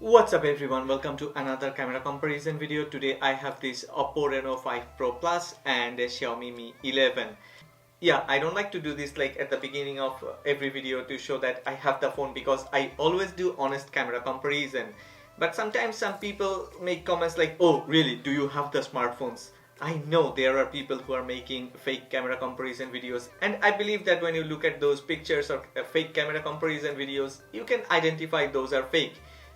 What's up everyone, welcome to another camera comparison video. Today I have this Oppo Reno 5 Pro Plus and a Xiaomi Mi 11. Yeah, I don't like to do this like at the beginning of every video to show that I have the phone, because I always do honest camera comparison. But sometimes some people make comments like, oh really, do you have the smartphones? I know there are people who are making fake camera comparison videos, and I believe that when you look at those pictures or fake camera comparison videos, you can identify those are fake,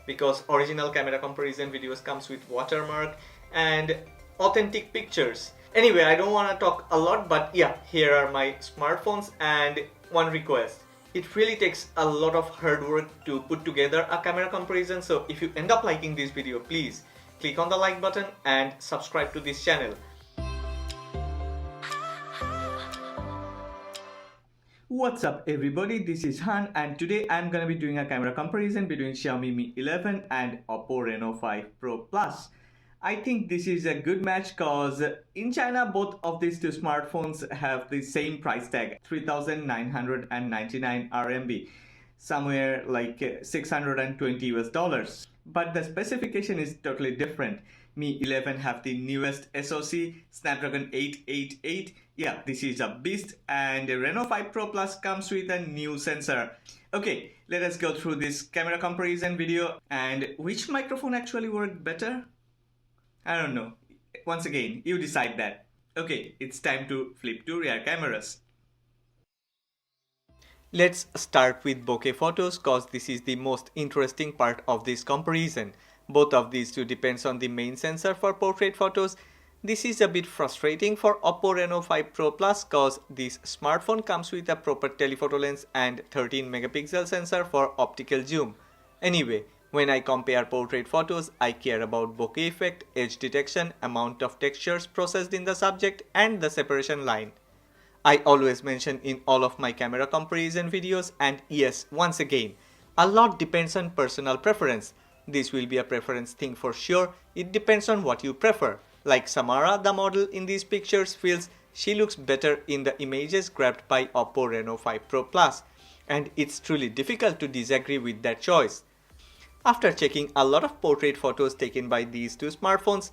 because original camera comparison videos comes with watermark and authentic pictures. Anyway, I don't want to talk a lot, but yeah, here are my smartphones and one request. It really takes a lot of hard work to put together a camera comparison, so if you end up liking this video, please click on the like button and subscribe to this channel. What's up everybody, this is Han, and today I'm gonna be doing a camera comparison between Xiaomi Mi 11 and Oppo Reno 5 Pro Plus. I think this is a good match cause in China both of these two smartphones have the same price tag, 3,999 RMB, somewhere like 620 US dollars. But the specification is totally different. Mi 11 have the newest SoC, Snapdragon 888. Yeah, this is a beast, and Reno 5 Pro Plus comes with a new sensor. Okay, let us go through this camera comparison video. And which microphone actually worked better? I don't know. Once again, you decide that. Okay, it's time to flip to rear cameras. Let's start with bokeh photos cause this is the most interesting part of this comparison. Both of these two depends on the main sensor for portrait photos. This is a bit frustrating for Oppo Reno 5 Pro Plus cause this smartphone comes with a proper telephoto lens and 13 megapixel sensor for optical zoom. Anyway, when I compare portrait photos, I care about bokeh effect, edge detection, amount of textures processed in the subject, and the separation line. I always mention in all of my camera comparison videos, and yes, once again, a lot depends on personal preference. This will be a preference thing for sure. It depends on what you prefer. Like Samara, the model in these pictures, feels she looks better in the images grabbed by Oppo Reno 5 Pro Plus, and it's truly difficult to disagree with that choice. After checking a lot of portrait photos taken by these two smartphones,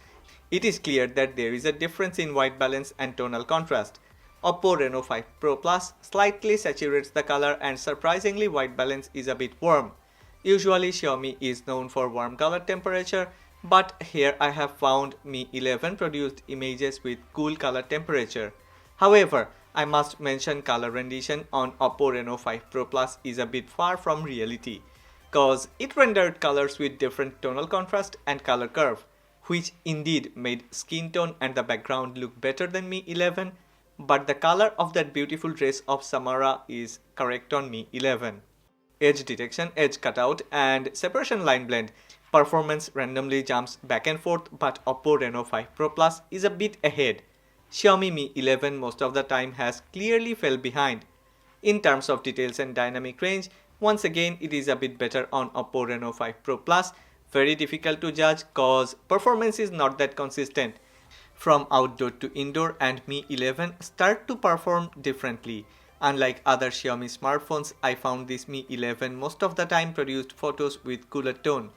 it is clear that there is a difference in white balance and tonal contrast. Oppo Reno 5 Pro Plus slightly saturates the color, and surprisingly white balance is a bit warm. Usually Xiaomi is known for warm color temperature, but here I have found Mi 11 produced images with cool color temperature. However, I must mention color rendition on Oppo Reno 5 Pro Plus is a bit far from reality, cause it rendered colors with different tonal contrast and color curve, which indeed made skin tone and the background look better than Mi 11, but the color of that beautiful dress of Samara is correct on Mi 11. Edge detection, edge cutout, and separation line blend. Performance randomly jumps back and forth, but Oppo Reno 5 Pro Plus is a bit ahead. Xiaomi Mi 11 most of the time has clearly fell behind. In terms of details and dynamic range, once again it is a bit better on Oppo Reno 5 Pro Plus. Very difficult to judge cause performance is not that consistent. From outdoor to indoor, and Mi 11 start to perform differently. Unlike other Xiaomi smartphones, I found this Mi 11 most of the time produced photos with cooler tone.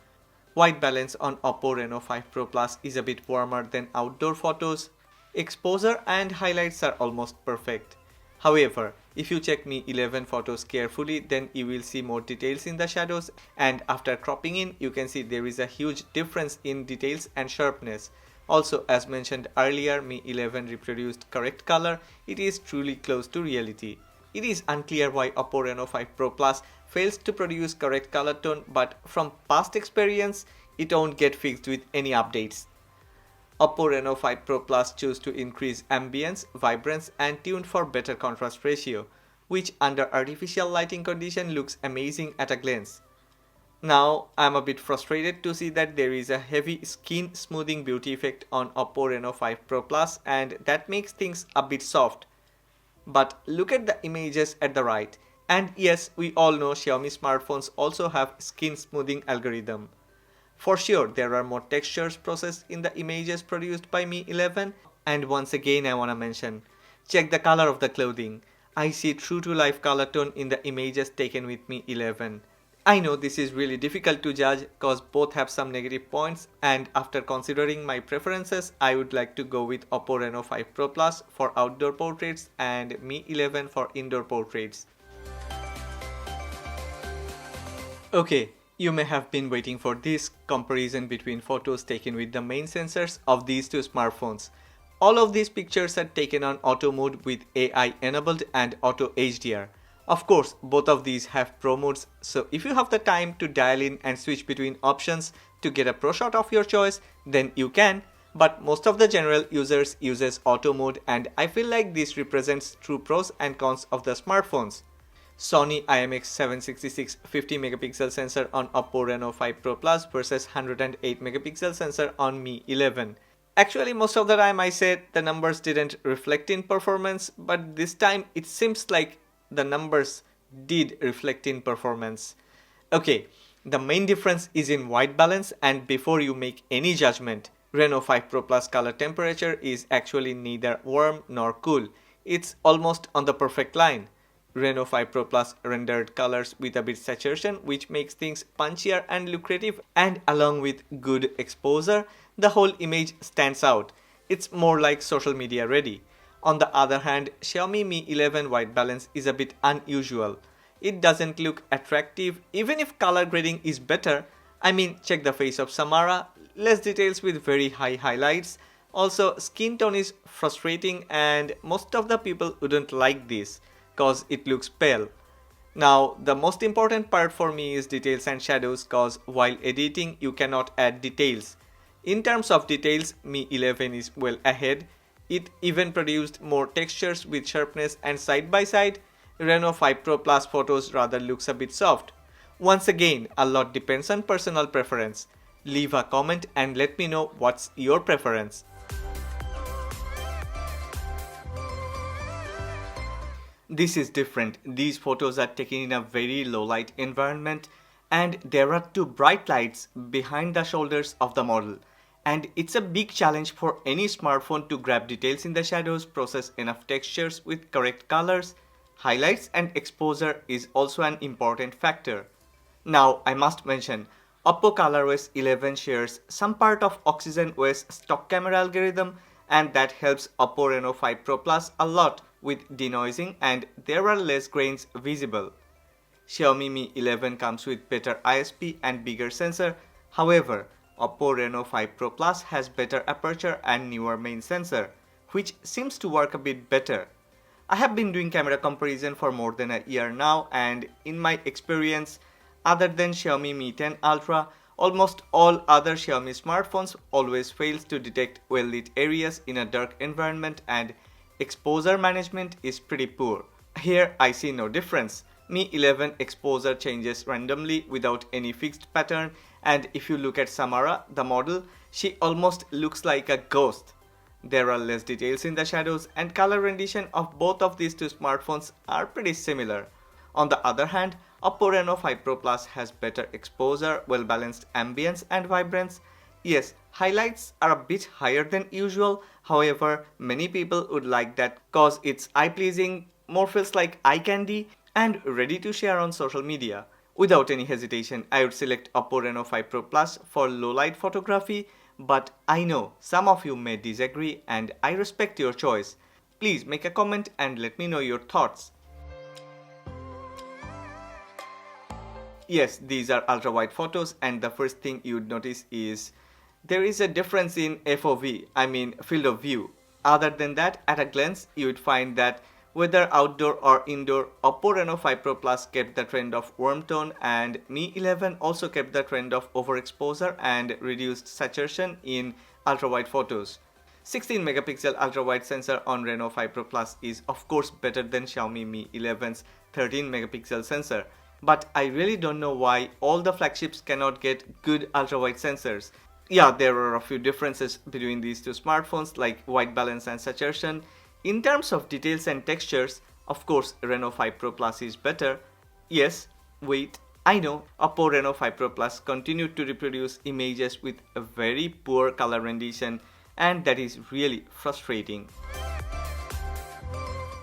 White balance on Oppo Reno 5 Pro Plus is a bit warmer than outdoor photos. Exposure and highlights are almost perfect. However, if you check Mi 11 photos carefully, then you will see more details in the shadows, and after cropping in, you can see there is a huge difference in details and sharpness. Also, as mentioned earlier, Mi 11 reproduced correct color. It is truly close to reality. It is unclear why Oppo Reno 5 Pro Plus fails to produce correct color tone, but from past experience, it won't get fixed with any updates. Oppo Reno 5 Pro Plus chose to increase ambience, vibrance, and tuned for better contrast ratio, which under artificial lighting condition looks amazing at a glance. Now, I'm a bit frustrated to see that there is a heavy skin smoothing beauty effect on Oppo Reno 5 Pro Plus, and that makes things a bit soft. But look at the images at the right. And yes, we all know Xiaomi smartphones also have skin smoothing algorithm. For sure, there are more textures processed in the images produced by Mi 11. And once again, I wanna mention, check the color of the clothing. I see true to life color tone in the images taken with Mi 11. I know this is really difficult to judge because both have some negative points, and after considering my preferences, I would like to go with Oppo Reno 5 Pro Plus for outdoor portraits and Mi 11 for indoor portraits. Okay, you may have been waiting for this comparison between photos taken with the main sensors of these two smartphones. All of these pictures are taken on auto mode with AI enabled and auto HDR. Of course, both of these have pro modes, so if you have the time to dial in and switch between options to get a pro shot of your choice, then you can, but most of the general users uses auto mode, and I feel like this represents true pros and cons of the smartphones. Sony IMX766 50 megapixel sensor on Oppo Reno 5 Pro Plus versus 108 megapixel sensor on Mi 11. Actually, most of the time I said the numbers didn't reflect in performance, but this time it seems like the numbers did reflect in performance. Okay, the main difference is in white balance, and before you make any judgment, Reno 5 Pro Plus color temperature is actually neither warm nor cool. It's almost on the perfect line. Reno 5 Pro Plus rendered colors with a bit saturation, which makes things punchier and lucrative, and along with good exposure, the whole image stands out. It's more like social media ready. On the other hand, Xiaomi Mi 11 white balance is a bit unusual. It doesn't look attractive even if color grading is better. I mean, check the face of Samara, less details with very high highlights. Also, skin tone is frustrating and most of the people wouldn't like this cause it looks pale. Now, the most important part for me is details and shadows, cause while editing you cannot add details. In terms of details, Mi 11 is well ahead. It even produced more textures with sharpness, and side by side, Reno 5 Pro Plus photos rather looks a bit soft. Once again, a lot depends on personal preference. Leave a comment and let me know what's your preference. This is different. These photos are taken in a very low light environment, and there are two bright lights behind the shoulders of the model. And it's a big challenge for any smartphone to grab details in the shadows, process enough textures with correct colors. Highlights and exposure is also an important factor. Now I must mention, Oppo ColorOS 11 shares some part of Oxygen OS stock camera algorithm, and that helps Oppo Reno 5 Pro Plus a lot with denoising, and there are less grains visible. Xiaomi Mi 11 comes with better ISP and bigger sensor. However, Oppo Reno 5 Pro Plus has better aperture and newer main sensor, which seems to work a bit better. I have been doing camera comparison for more than a year now, and in my experience, other than Xiaomi Mi 10 Ultra, almost all other Xiaomi smartphones always fails to detect well-lit areas in a dark environment, and exposure management is pretty poor. Here I see no difference. Mi 11 exposure changes randomly without any fixed pattern, and if you look at Samara, the model, she almost looks like a ghost. There are less details in the shadows, and color rendition of both of these two smartphones are pretty similar. On the other hand, Oppo Reno 5 Pro Plus has better exposure, well-balanced ambience and vibrance. Yes, highlights are a bit higher than usual, however, many people would like that cause it's eye-pleasing, more feels like eye candy, and ready to share on social media. Without any hesitation, I would select Oppo Reno 5 Pro Plus for low-light photography, but I know some of you may disagree and I respect your choice. Please make a comment and let me know your thoughts. Yes, these are ultra-wide photos, and the first thing you'd notice is there is a difference in FOV, I mean field of view. Other than that, at a glance, you would find that whether outdoor or indoor, Oppo Reno 5 Pro Plus kept the trend of warm tone, and Mi 11 also kept the trend of overexposure and reduced saturation in ultra-wide photos. 16 megapixel ultra-wide sensor on Reno 5 Pro Plus is of course better than Xiaomi Mi 11's 13 megapixel sensor. But I really don't know why all the flagships cannot get good ultra-wide sensors. Yeah, there are a few differences between these two smartphones like white balance and saturation. In terms of details and textures, of course Reno 5 Pro Plus is better. Yes, wait, I know, Oppo Reno 5 Pro Plus continued to reproduce images with a very poor color rendition, and that is really frustrating.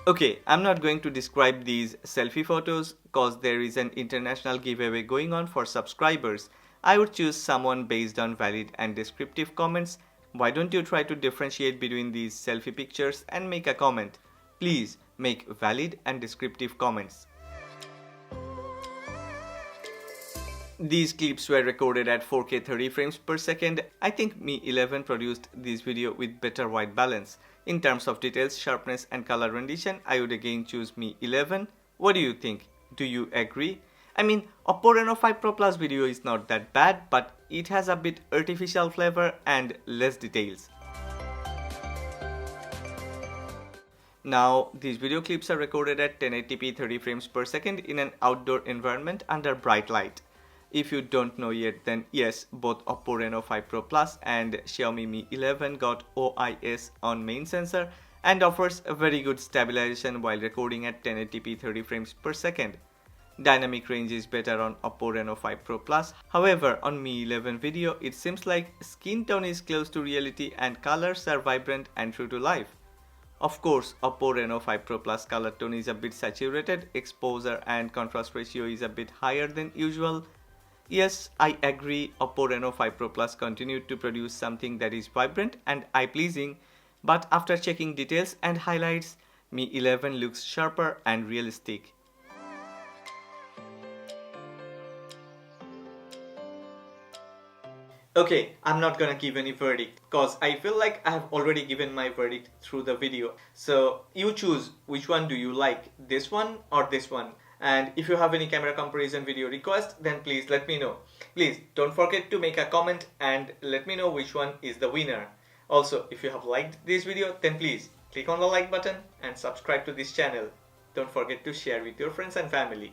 Okay, I'm not going to describe these selfie photos cause there is an international giveaway going on for subscribers. I would choose someone based on valid and descriptive comments. Why don't you try to differentiate between these selfie pictures and make a comment? Please make valid and descriptive comments. These clips were recorded at 4K 30 frames per second. I think Mi 11 produced this video with better white balance. In terms of details, sharpness and color rendition, I would again choose Mi 11. What do you think? Do you agree? I mean, Oppo Reno 5 Pro Plus video is not that bad, but it has a bit artificial flavor and less details. Now, these video clips are recorded at 1080p 30 frames per second in an outdoor environment under bright light. If you don't know yet, then yes, both Oppo Reno 5 Pro Plus and Xiaomi Mi 11 got OIS on main sensor and offers a very good stabilization while recording at 1080p 30 frames per second. Dynamic range is better on Oppo Reno 5 Pro Plus. However, on Mi 11 video, it seems like skin tone is close to reality and colors are vibrant and true to life. Of course, Oppo Reno 5 Pro Plus color tone is a bit saturated, exposure and contrast ratio is a bit higher than usual. Yes, I agree, Oppo Reno 5 Pro Plus continued to produce something that is vibrant and eye-pleasing, but after checking details and highlights, Mi 11 looks sharper and realistic. Okay, I'm not gonna give any verdict cause I feel like I have already given my verdict through the video. So you choose which one do you like, this one or this one. And if you have any camera comparison video request, then please let me know. Please don't forget to make a comment and let me know which one is the winner. Also, if you have liked this video, then please click on the like button and subscribe to this channel. Don't forget to share with your friends and family.